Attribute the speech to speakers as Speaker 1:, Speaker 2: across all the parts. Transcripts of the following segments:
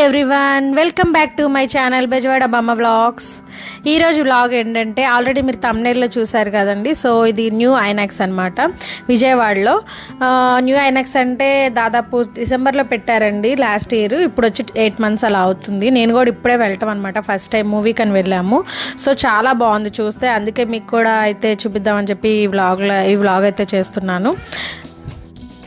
Speaker 1: Everyone, welcome back to my channel Bezawada బామ్మ vlogs. ఈరోజు vlog ఏంటంటే ఆల్రెడీ మీరు థంబ్నెయిల్లో చూసారు కదండి. సో ఇది న్యూ ఐనాక్స్ అనమాట విజయవాడలో. న్యూ ఐనాక్స్ అంటే దాదాపు డిసెంబర్లో పెట్టారండి లాస్ట్ ఇయర్. ఇప్పుడు వచ్చి 8 months అలా అవుతుంది. నేను కూడా ఇప్పుడే వెళ్ళటం అనమాట, ఫస్ట్ టైం మూవీకి అని వెళ్ళాము. సో చాలా బాగుంది చూస్తే, అందుకే మీకు కూడా అయితే చూపిద్దామని చెప్పి ఈ వ్లాగ్ అయితే చేస్తున్నాను.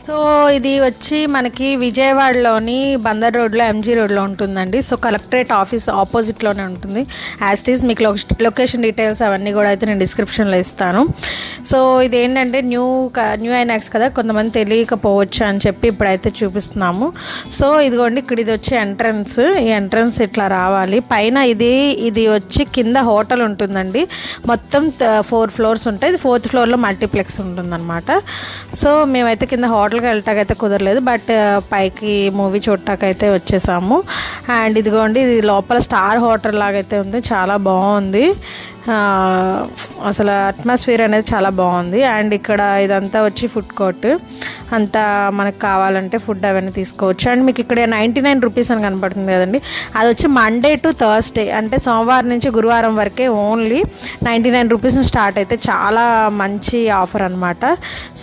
Speaker 1: సో ఇది వచ్చి మనకి విజయవాడలోని బందర్ రోడ్లో ఎంజీ రోడ్లో ఉంటుందండి. సో కలెక్టరేట్ ఆఫీస్ ఆపోజిట్లోనే ఉంటుంది. యాస్టీస్ మీకు లొకేషన్ డీటెయిల్స్ అవన్నీ కూడా అయితే నేను డిస్క్రిప్షన్లో ఇస్తాను. సో ఇది ఏంటంటే న్యూ ఐనాక్స్ కదా, కొంతమంది తెలియకపోవచ్చు అని చెప్పి ఇప్పుడైతే చూపిస్తున్నాము. సో ఇదిగోండి, ఇక్కడ ఇది వచ్చి ఎంట్రన్స్. ఈ ఎంట్రన్స్ ఇట్లా రావాలి. పైన ఇది వచ్చి కింద హోటల్ ఉంటుందండి. మొత్తం 4 floors ఉంటాయి. ఇది 4th floorలో మల్టీప్లెక్స్ ఉంటుందన్నమాట. సో మేమైతే కింద హోటల్కి వెళ్ళటాకైతే కుదరలేదు, బట్ పైకి మూవీ చూడటాకైతే వచ్చేసాము. అండ్ ఇదిగోండి, ఇది లోపల స్టార్ హోటల్ లాగైతే ఉంది, చాలా బాగుంది. అసలు అట్మాస్ఫియర్ అనేది చాలా బాగుంది. అండ్ ఇక్కడ ఇదంతా వచ్చి ఫుడ్ కోర్ట్, అంతా మనకు కావాలంటే ఫుడ్ అవన్నీ తీసుకోవచ్చు. అండ్ మీకు ఇక్కడ 99 rupees అని కనపడుతుంది కదండి, అది వచ్చి మండే టు థర్స్డే, అంటే సోమవారం నుంచి గురువారం వరకే ఓన్లీ 99 rupees స్టార్ట్ అయితే. చాలా మంచి ఆఫర్ అనమాట.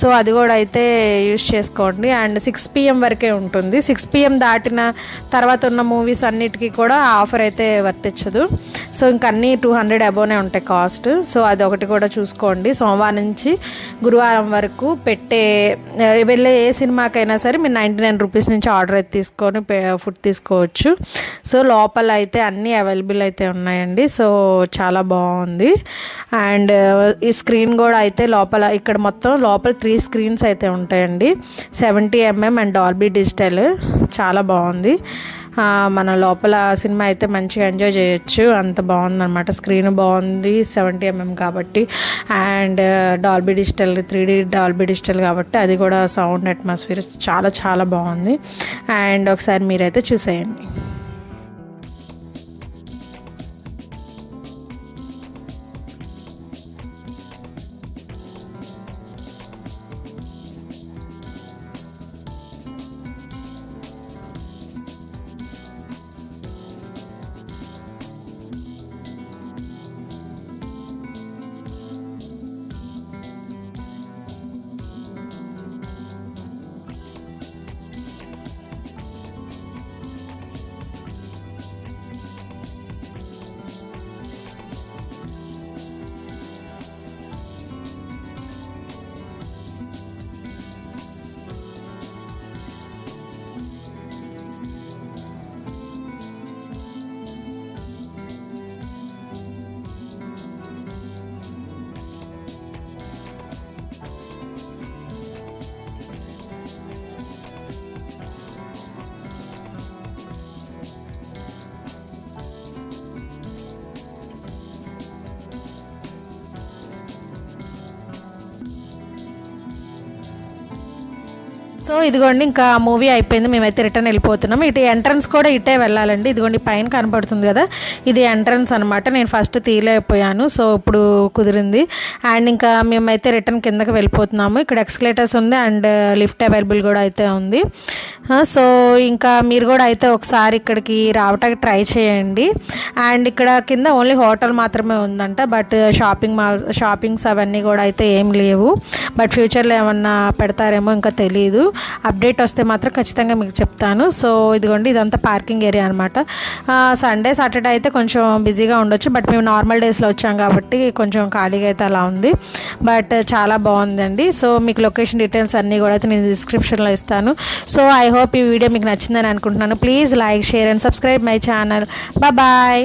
Speaker 1: సో అది కూడా అయితే యూస్ చేసుకోండి. అండ్ 6 PM వరకే ఉంటుంది. 6 PM దాటిన తర్వాత ఉన్న మూవీస్ అన్నిటికీ కూడా ఆఫర్ అయితే వర్తించదు. సో ఇంక అన్నీ 200 అబోనే ఉంటాయి కాస్ట్. సో అది ఒకటి కూడా చూసుకోండి. సోమవారం నుంచి గురువారం వరకు వెళ్ళే ఏ సినిమాకైనా సరే మీరు 99 rupees నుంచి ఆర్డర్ అయితే తీసుకొని ఫుడ్ తీసుకోవచ్చు. సో లోపల అయితే అన్నీ అవైలబుల్ అయితే ఉన్నాయండి. సో చాలా బాగుంది. అండ్ ఈ స్క్రీన్ కూడా అయితే ఇక్కడ మొత్తం లోపల 3 screens అయితే ఉంటాయండి. 70mm and Dolby digital. చాలా బాగుంది. మన లోపల సినిమా అయితే మంచిగా ఎంజాయ్ చేయొచ్చు, అంత బాగుందన్నమాట. స్క్రీన్ బాగుంది, 70mm కాబట్టి. And Dolby digital, 3D Dolby digital కాబట్టి అది కూడా సౌండ్ అట్మాస్ఫియర్ చాలా చాలా బాగుంది. అండ్ ఒకసారి మీరైతే చూసేయండి. సో ఇదిగోండి, ఇంకా మూవీ అయిపోయింది, మేమైతే రిటర్న్ వెళ్ళిపోతున్నాం. ఇటు ఎంట్రన్స్ కూడా ఇటే వెళ్ళాలండి. ఇదిగోండి పైన కనపడుతుంది కదా, ఇది ఎంట్రన్స్ అనమాట. నేను ఫస్ట్ తీయలేకపోయాను, సో ఇప్పుడు కుదిరింది. అండ్ ఇంకా మేమైతే రిటర్న్ కిందకి వెళ్ళిపోతున్నాము. ఇక్కడ ఎక్స్కలేటర్స్ ఉంది అండ్ లిఫ్ట్ అవైలబుల్ కూడా అయితే ఉంది. సో ఇంకా మీరు కూడా అయితే ఒకసారి ఇక్కడికి రావటానికి ట్రై చేయండి. అండ్ ఇక్కడ కింద ఓన్లీ హోటల్ మాత్రమే ఉందంట, బట్ షాపింగ్స్ అవన్నీ కూడా అయితే ఏం లేవు. బట్ ఫ్యూచర్లో ఏమన్నా పెడతారేమో ఇంకా తెలియదు. అప్డేట్ వస్తే మాత్రం ఖచ్చితంగా మీకు చెప్తాను. సో ఇదిగోండి, ఇదంతా పార్కింగ్ ఏరియా అనమాట. సండే సాటర్డే అయితే కొంచెం బిజీగా ఉండొచ్చు, బట్ మేము నార్మల్ డేస్లో వచ్చాం కాబట్టి కొంచెం ఖాళీగా అయితే అలా ఉంది. బట్ చాలా బాగుందండి. సో మీకు లొకేషన్ డీటెయిల్స్ అన్నీ కూడా అయితే నేను డిస్క్రిప్షన్లో ఇస్తాను. సో ఐ హోప్ ఈ వీడియో మీకు నచ్చిందని అనుకుంటున్నాను. Please like, share and subscribe my channel. Bye.